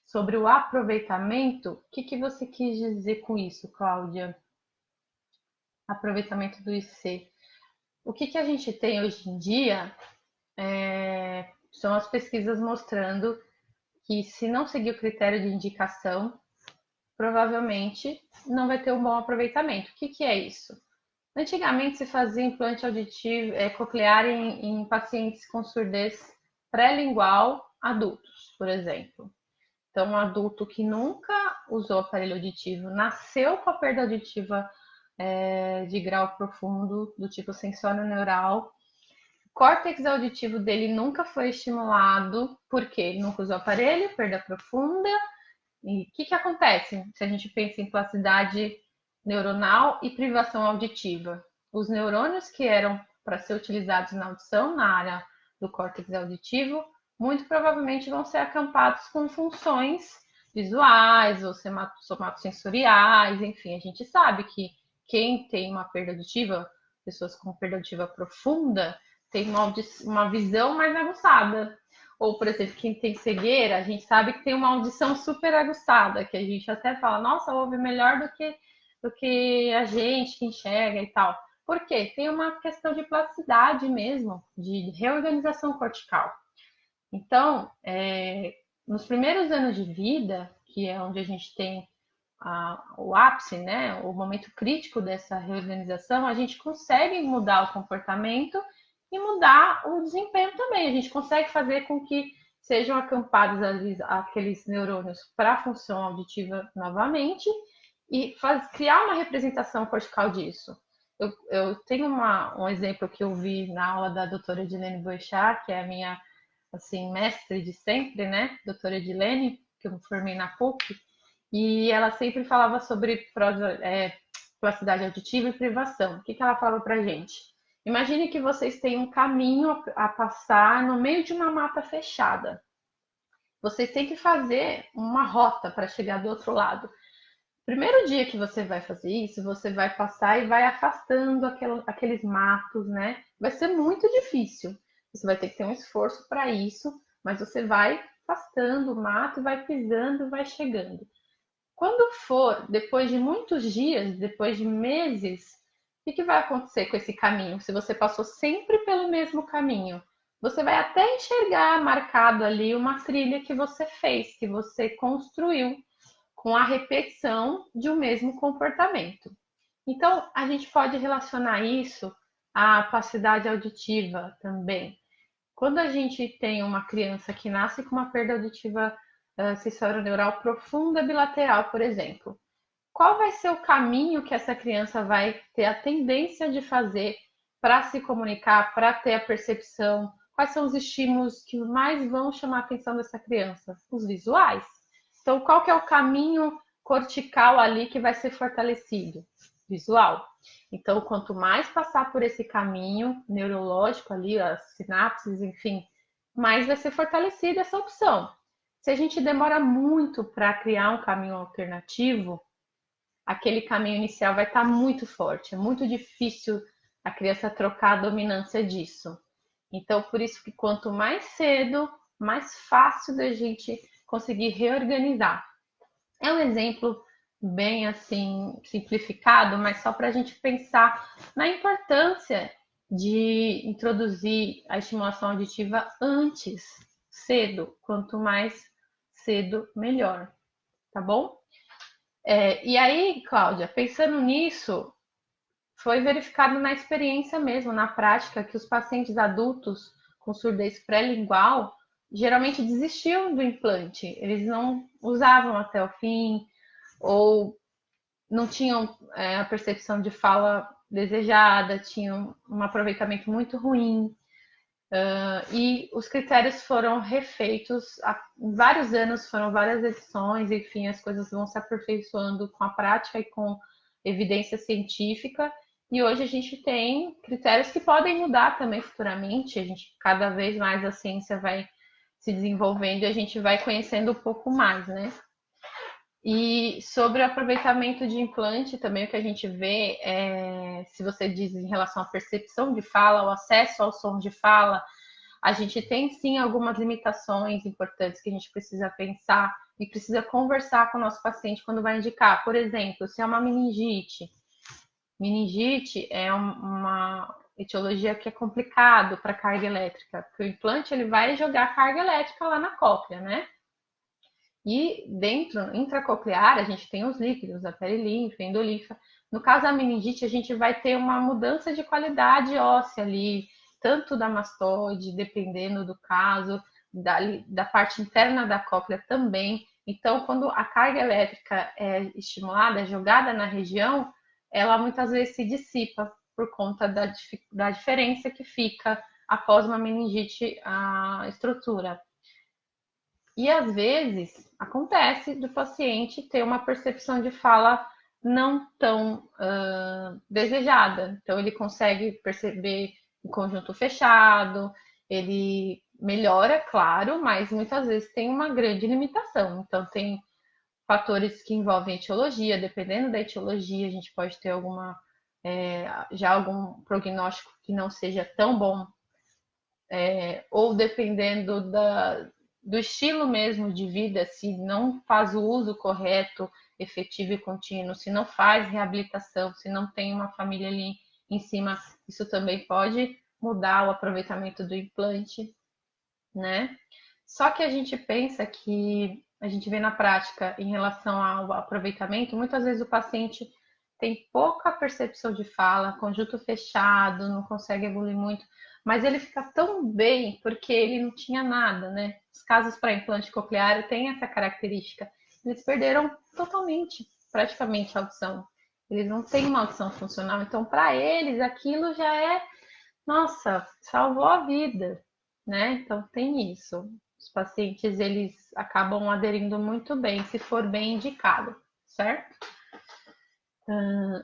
Sobre o aproveitamento, o que você quis dizer com isso, Cláudia? Aproveitamento do IC. O que a gente tem hoje em dia são as pesquisas mostrando que se não seguir o critério de indicação, provavelmente não vai ter um bom aproveitamento. O que, que é isso? Antigamente se fazia implante auditivo coclear em pacientes com surdez pré-lingual adultos, por exemplo. Então, um adulto que nunca usou aparelho auditivo, nasceu com a perda auditiva de grau profundo, do tipo sensório-neural, o córtex auditivo dele nunca foi estimulado, porque ele nunca usou aparelho, perda profunda. E o que, que acontece se a gente pensa em plasticidade neuronal e privação auditiva? Os neurônios que eram para ser utilizados na audição, na área do córtex auditivo, muito provavelmente vão ser acampados com funções visuais ou somatosensoriais, enfim, a gente sabe que quem tem uma perda auditiva, pessoas com perda auditiva profunda, tem uma visão mais aguçada. Ou, por exemplo, quem tem cegueira, a gente sabe que tem uma audição super aguçada, que a gente até fala, nossa, ouve melhor do que a gente que enxerga e tal. Por quê? Tem uma questão de plasticidade mesmo, de reorganização cortical. Então, nos primeiros anos de vida, que é onde a gente tem o ápice, né, o momento crítico dessa reorganização, a gente consegue mudar o comportamento e mudar o desempenho também. A gente consegue fazer com que sejam acampados aqueles neurônios para a função auditiva novamente e criar uma representação cortical disso. Eu tenho um exemplo que eu vi na aula da doutora Edilene Boechat, que é a minha assim, mestre de sempre, né, doutora Edilene, que eu me formei na PUC, e ela sempre falava sobre plasticidade auditiva e privação. O que, que ela falou para gente? Imagine que vocês têm um caminho a passar no meio de uma mata fechada. Vocês têm que fazer uma rota para chegar do outro lado. Primeiro dia que você vai fazer isso, você vai passar e vai afastando aqueles matos, né? Vai ser muito difícil. Você vai ter que ter um esforço para isso, mas você vai afastando o mato, vai pisando, vai chegando. Quando for depois de muitos dias, depois de meses, o que vai acontecer com esse caminho? Se você passou sempre pelo mesmo caminho, você vai até enxergar marcado ali uma trilha que você fez, que você construiu com a repetição de um mesmo comportamento. Então, a gente pode relacionar isso à plasticidade auditiva também. Quando a gente tem uma criança que nasce com uma perda auditiva sensório-neural profunda bilateral, por exemplo, qual vai ser o caminho que essa criança vai ter a tendência de fazer para se comunicar, para ter a percepção? Quais são os estímulos que mais vão chamar a atenção dessa criança? Os visuais. Então, qual que é o caminho cortical ali que vai ser fortalecido? Visual. Então, quanto mais passar por esse caminho neurológico ali, as sinapses, enfim, mais vai ser fortalecida essa opção. Se a gente demora muito para criar um caminho alternativo, aquele caminho inicial vai estar muito forte. É muito difícil a criança trocar a dominância disso. Então, por isso que quanto mais cedo, mais fácil da gente conseguir reorganizar. É um exemplo bem assim simplificado, mas só para a gente pensar na importância de introduzir a estimulação auditiva antes, cedo. Quanto mais cedo, melhor. Tá bom? E aí, Cláudia, pensando nisso, foi verificado na experiência mesmo, na prática, que os pacientes adultos com surdez pré-lingual geralmente desistiam do implante. Eles não usavam até o fim ou não tinham a percepção de fala desejada, tinham um aproveitamento muito ruim. E os critérios foram refeitos há vários anos, foram várias edições, enfim, as coisas vão se aperfeiçoando com a prática e com evidência científica. E hoje a gente tem critérios que podem mudar também futuramente. A gente cada vez mais a ciência vai se desenvolvendo e a gente vai conhecendo um pouco mais, né? E sobre o aproveitamento de implante, também o que a gente vê se você diz em relação à percepção de fala, o acesso ao som de fala, a gente tem sim algumas limitações importantes que a gente precisa pensar e precisa conversar com o nosso paciente quando vai indicar. Por exemplo, se é uma meningite. Meningite é uma etiologia que é complicado para carga elétrica, porque o implante ele vai jogar carga elétrica lá na cóclea, né? E dentro, intracoclear, a gente tem os líquidos, a perilinfa, endolinfa. No caso da meningite, a gente vai ter uma mudança de qualidade óssea ali, tanto da mastoide, dependendo do caso, da parte interna da cóclea também. Então, quando a carga elétrica é estimulada, é jogada na região, ela muitas vezes se dissipa por conta da diferença que fica após uma meningite a estrutura. E às vezes acontece do paciente ter uma percepção de fala não tão desejada. Então ele consegue perceber em conjunto fechado, ele melhora, claro, mas muitas vezes tem uma grande limitação. Então tem fatores que envolvem etiologia, dependendo da etiologia, a gente pode ter já algum prognóstico que não seja tão bom, ou dependendo do estilo mesmo de vida, se não faz o uso correto, efetivo e contínuo, se não faz reabilitação, se não tem uma família ali em cima, isso também pode mudar o aproveitamento do implante, né? Só que a gente pensa que a gente vê na prática em relação ao aproveitamento, muitas vezes o paciente tem pouca percepção de fala, conjunto fechado, não consegue evoluir muito, mas ele fica tão bem porque ele não tinha nada, né? Os casos para implante coclear têm essa característica. Eles perderam totalmente, praticamente, a audição. Eles não têm uma audição funcional, então para eles aquilo já é, nossa, salvou a vida, né? Então tem isso. Os pacientes eles acabam aderindo muito bem, se for bem indicado, certo?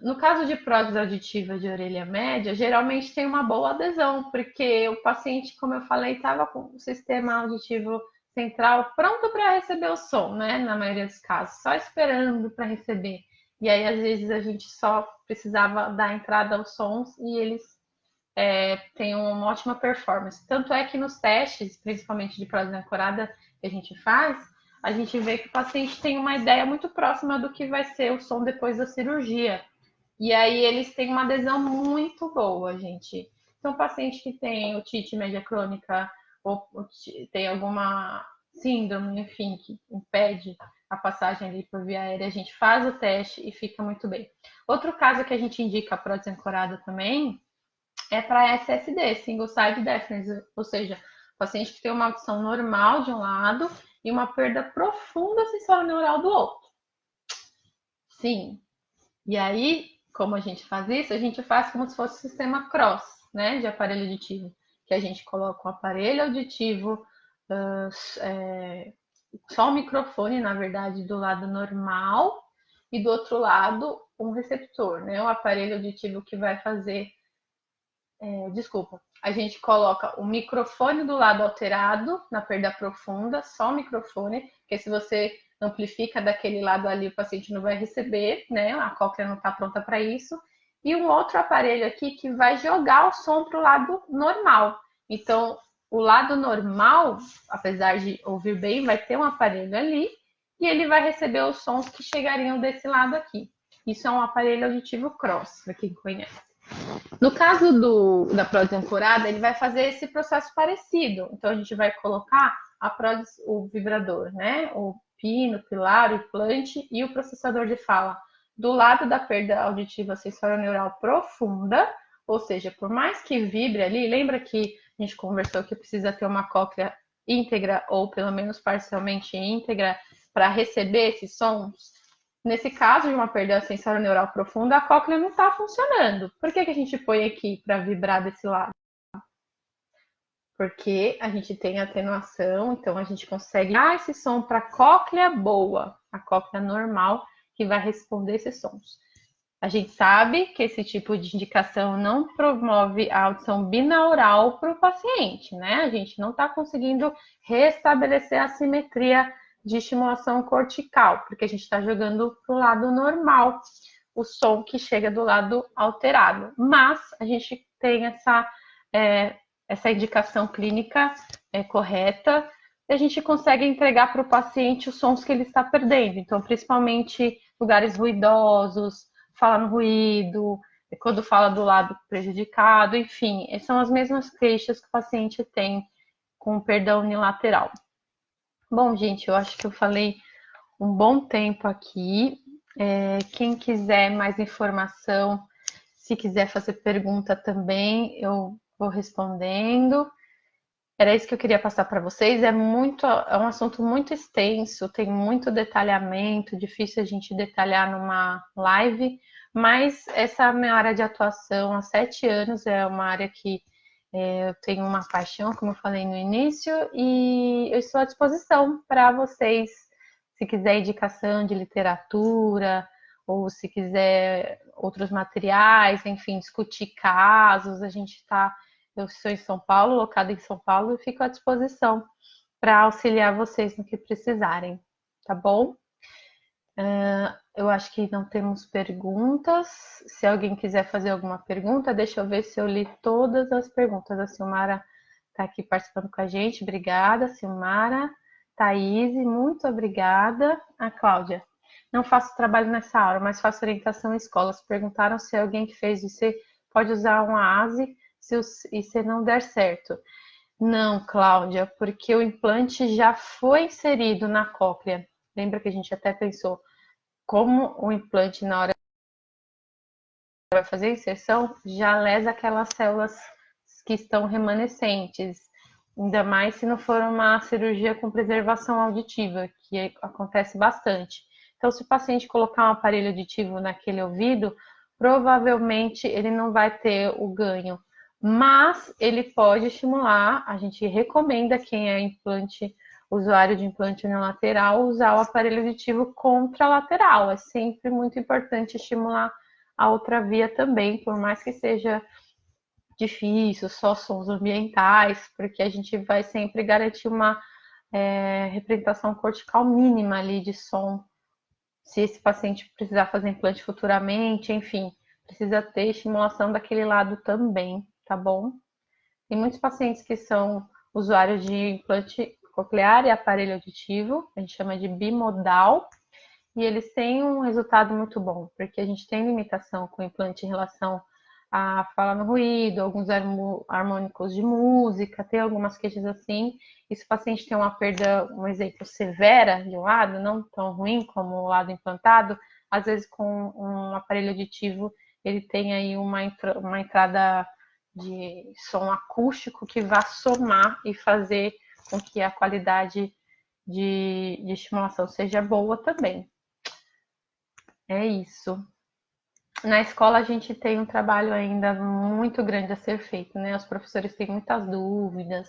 No caso de prótese auditiva de orelha média, geralmente tem uma boa adesão, porque o paciente, como eu falei, estava com o sistema auditivo central pronto para receber o som, né? Na maioria dos casos, só esperando para receber. E aí, às vezes, a gente só precisava dar entrada aos sons e eles têm uma ótima performance. Tanto é que nos testes, principalmente de prótese ancorada que a gente faz, a gente vê que o paciente tem uma ideia muito próxima do que vai ser o som depois da cirurgia. E aí eles têm uma adesão muito boa, gente. Então, paciente que tem otite média crônica ou tem alguma síndrome, enfim, que impede a passagem ali por via aérea, a gente faz o teste e fica muito bem. Outro caso que a gente indica a prótese ancorada também é para SSD, Single Side Deafness, ou seja, paciente que tem uma audição normal de um lado e uma perda profunda sensório-neural do outro. Sim. E aí, como a gente faz isso? A gente faz como se fosse um sistema cross, né, de aparelho auditivo, que a gente coloca um aparelho auditivo, só o microfone, na verdade, do lado normal e do outro lado um receptor, né, o aparelho auditivo que vai fazer desculpa, a gente coloca o microfone do lado alterado, na perda profunda, só o microfone, porque se você amplifica daquele lado ali, o paciente não vai receber, né? A cóclea não está pronta para isso. E um outro aparelho aqui que vai jogar o som para o lado normal. Então, o lado normal, apesar de ouvir bem, vai ter um aparelho ali e ele vai receber os sons que chegariam desse lado aqui. Isso é um aparelho auditivo cross, para quem conhece. No caso da prótese ancorada, ele vai fazer esse processo parecido. Então, a gente vai colocar o vibrador, né? O pino, o pilar, o implante e o processador de fala do lado da perda auditiva sensório-neural profunda, ou seja, por mais que vibre ali, lembra que a gente conversou que precisa ter uma cóclea íntegra ou pelo menos parcialmente íntegra para receber esses sons? Nesse caso de uma perda sensório-neural profunda, a cóclea não está funcionando. Por que a gente põe aqui para vibrar desse lado? Porque a gente tem atenuação, então a gente consegue dar esse som para a cóclea boa, a cóclea normal, que vai responder esses sons. A gente sabe que esse tipo de indicação não promove a audição binaural para o paciente, né? A gente não está conseguindo restabelecer a simetria de estimulação cortical, porque a gente está jogando para o lado normal o som que chega do lado alterado. Mas a gente tem essa indicação clínica correta e a gente consegue entregar para o paciente os sons que ele está perdendo. Então, principalmente lugares ruidosos, fala no ruído, quando fala do lado prejudicado, enfim, são as mesmas queixas que o paciente tem com perda unilateral. Bom, gente, eu acho que eu falei um bom tempo aqui. Quem quiser mais informação, se quiser fazer pergunta também, eu vou respondendo. Era isso que eu queria passar para vocês. É um assunto muito extenso, tem muito detalhamento, difícil a gente detalhar numa live, mas essa é a minha área de atuação há 7 anos, é uma área que eu tenho uma paixão, como eu falei no início, e eu estou à disposição para vocês, se quiser indicação de literatura, ou se quiser outros materiais, enfim, discutir casos, eu estou em São Paulo, locada em São Paulo, e fico à disposição para auxiliar vocês no que precisarem, tá bom? Eu acho que não temos perguntas. Se alguém quiser fazer alguma pergunta, deixa eu ver se eu li todas as perguntas. A Silmara está aqui participando com a gente. Obrigada, Silmara. Thaís, muito obrigada. A Cláudia. Não faço trabalho nessa área, mas faço orientação em escolas. Perguntaram se alguém que fez isso pode usar um ASE e se não der certo. Não, Cláudia, porque o implante já foi inserido na cóclea. Lembra que a gente até pensou como o implante, na hora que vai fazer a inserção, já lesa aquelas células que estão remanescentes. Ainda mais se não for uma cirurgia com preservação auditiva, que acontece bastante. Então, se o paciente colocar um aparelho auditivo naquele ouvido, provavelmente ele não vai ter o ganho. Mas ele pode estimular, a gente recomenda quem é usuário de implante unilateral, usar o aparelho auditivo contralateral. É sempre muito importante estimular a outra via também, por mais que seja difícil, só sons ambientais, porque a gente vai sempre garantir uma representação cortical mínima ali de som. Se esse paciente precisar fazer implante futuramente, enfim, precisa ter estimulação daquele lado também, tá bom? Tem muitos pacientes que são usuários de implante coclear e aparelho auditivo, a gente chama de bimodal, e eles têm um resultado muito bom, porque a gente tem limitação com o implante em relação a fala no ruído, alguns harmônicos de música, tem algumas queixas assim. E se o paciente tem uma perda, um exemplo, severa de um lado, não tão ruim como o lado implantado, às vezes com um aparelho auditivo ele tem aí uma entrada de som acústico que vai somar e fazer com que a qualidade de estimulação seja boa também. É isso. Na escola a gente tem um trabalho ainda muito grande a ser feito, né? Os professores têm muitas dúvidas,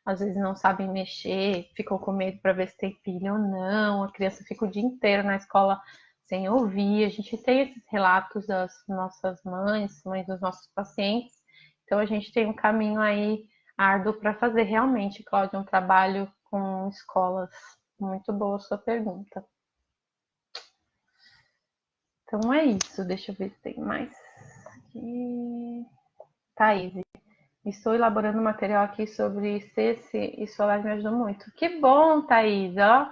às vezes não sabem mexer, ficam com medo para ver se tem pilha ou não, a criança fica o dia inteiro na escola sem ouvir. A gente tem esses relatos das nossas mães dos nossos pacientes, então a gente tem um caminho aí árduo para fazer realmente, Cláudia, um trabalho com escolas. Muito boa a sua pergunta. Então é isso, deixa eu ver se tem mais. Aqui. Thaís, estou elaborando material aqui sobre CC e solar me ajudou muito. Que bom, Thaís, ó.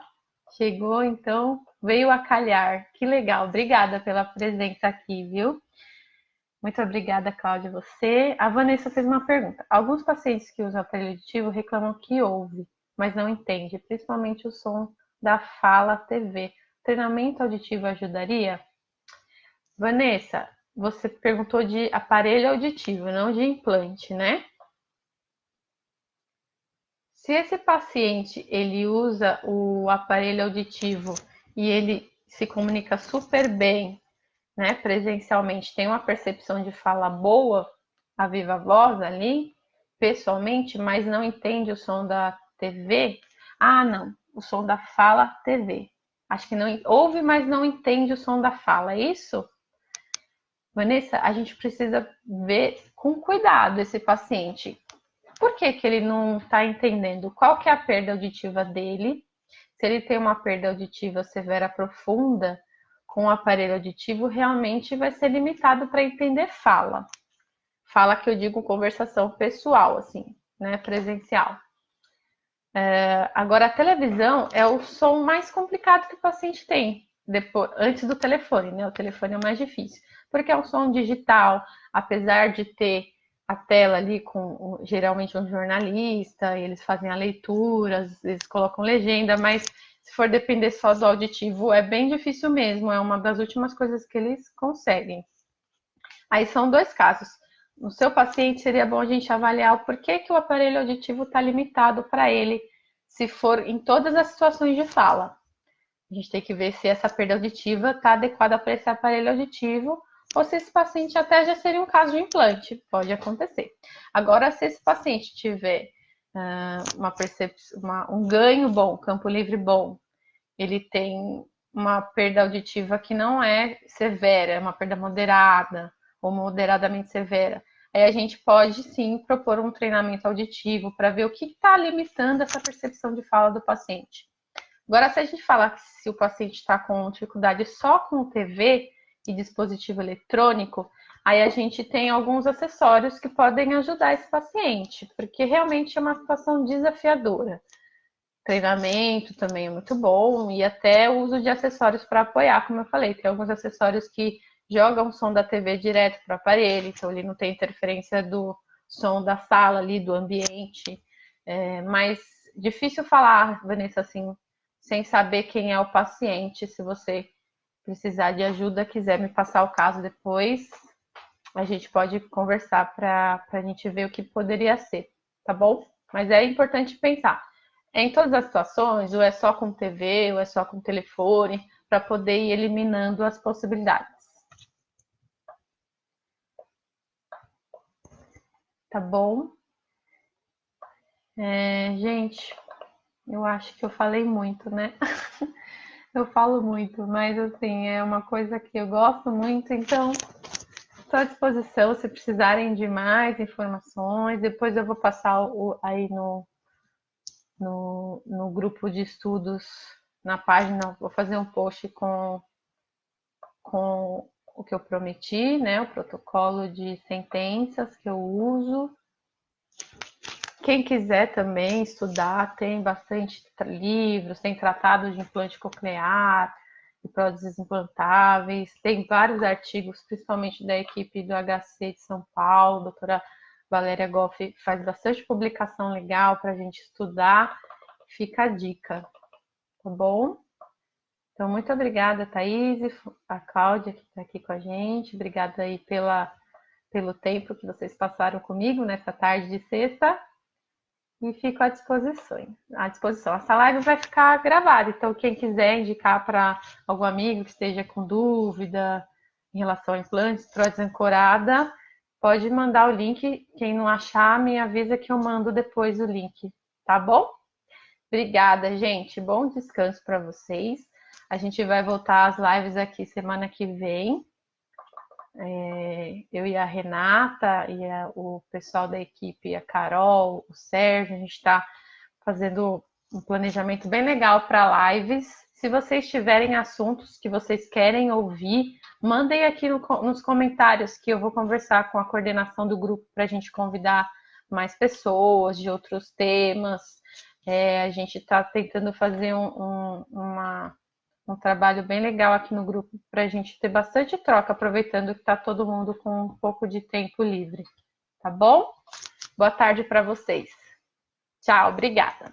Chegou, então, veio a calhar. Que legal, obrigada pela presença aqui, viu? Muito obrigada, Cláudia, você. A Vanessa fez uma pergunta. Alguns pacientes que usam aparelho auditivo reclamam que ouve, mas não entende, principalmente o som da fala TV. Treinamento auditivo ajudaria? Vanessa, você perguntou de aparelho auditivo, não de implante, né? Se esse paciente ele usa o aparelho auditivo e ele se comunica super bem, né, presencialmente, tem uma percepção de fala boa, a viva voz ali, pessoalmente, mas não entende o som da TV. Ah, não, o som da fala TV. Acho que não ouve, mas não entende o som da fala, é isso? Vanessa, a gente precisa ver com cuidado esse paciente. Por que que ele não está entendendo? Qual que é a perda auditiva dele? Se ele tem uma perda auditiva severa profunda, com o aparelho auditivo, realmente vai ser limitado para entender fala. Fala que eu digo conversação pessoal, assim, né? Presencial. Agora, a televisão é o som mais complicado que o paciente tem, antes do telefone, né? O telefone é o mais difícil, porque é um som digital, apesar de ter a tela ali com geralmente um jornalista, eles fazem a leitura, eles colocam legenda, mas Se for depender só do auditivo, é bem difícil mesmo, é uma das últimas coisas que eles conseguem. Aí são dois casos. No seu paciente, seria bom a gente avaliar o porquê que o aparelho auditivo está limitado para ele, se for em todas as situações de fala. A gente tem que ver se essa perda auditiva está adequada para esse aparelho auditivo ou se esse paciente até já seria um caso de implante, pode acontecer. Agora, se esse paciente tiver um ganho bom, campo livre bom, ele tem uma perda auditiva que não é severa, é uma perda moderada ou moderadamente severa, aí a gente pode sim propor um treinamento auditivo para ver o que está limitando essa percepção de fala do paciente. Agora, se a gente falar que se o paciente está com dificuldade só com TV e dispositivo eletrônico, aí a gente tem alguns acessórios que podem ajudar esse paciente, porque realmente é uma situação desafiadora. Treinamento também é muito bom e até o uso de acessórios para apoiar, como eu falei, tem alguns acessórios que jogam o som da TV direto para o aparelho, então ele não tem interferência do som da sala ali, do ambiente. Mas difícil falar, Vanessa, assim, sem saber quem é o paciente. Se você precisar de ajuda, quiser me passar o caso depois, a gente pode conversar para a gente ver o que poderia ser, tá bom? Mas é importante pensar. É em todas as situações, ou é só com TV, ou é só com telefone, para poder ir eliminando as possibilidades. Tá bom? Gente, eu acho que eu falei muito, né? Eu falo muito, mas assim, é uma coisa que eu gosto muito, então estou à disposição se precisarem de mais informações. Depois eu vou passar aí no grupo de estudos, na página, vou fazer um post com o que eu prometi, né? O protocolo de sentenças que eu uso. Quem quiser também estudar, tem bastante livros, tem tratado de implante coclear, de próteses implantáveis, tem vários artigos, principalmente da equipe do HC de São Paulo, a doutora Valéria Goff faz bastante publicação legal para a gente estudar, fica a dica, tá bom? Então, muito obrigada, Thaís, a Cláudia que está aqui com a gente, obrigada aí pelo tempo que vocês passaram comigo nessa tarde de sexta. E fico à disposição. Essa live vai ficar gravada, então quem quiser indicar para algum amigo que esteja com dúvida em relação a implantes, prótese ancorada, pode mandar o link. Quem não achar, me avisa que eu mando depois o link, tá bom? Obrigada, gente. Bom descanso para vocês. A gente vai voltar às lives aqui semana que vem. Eu e a Renata e o pessoal da equipe, a Carol, o Sérgio, a gente está fazendo um planejamento bem legal para lives. Se vocês tiverem assuntos que vocês querem ouvir, mandem aqui nos comentários que eu vou conversar com a coordenação do grupo para a gente convidar mais pessoas de outros temas. A gente está tentando fazer um trabalho bem legal aqui no grupo para a gente ter bastante troca, aproveitando que está todo mundo com um pouco de tempo livre. Tá bom? Boa tarde para vocês. Tchau, obrigada.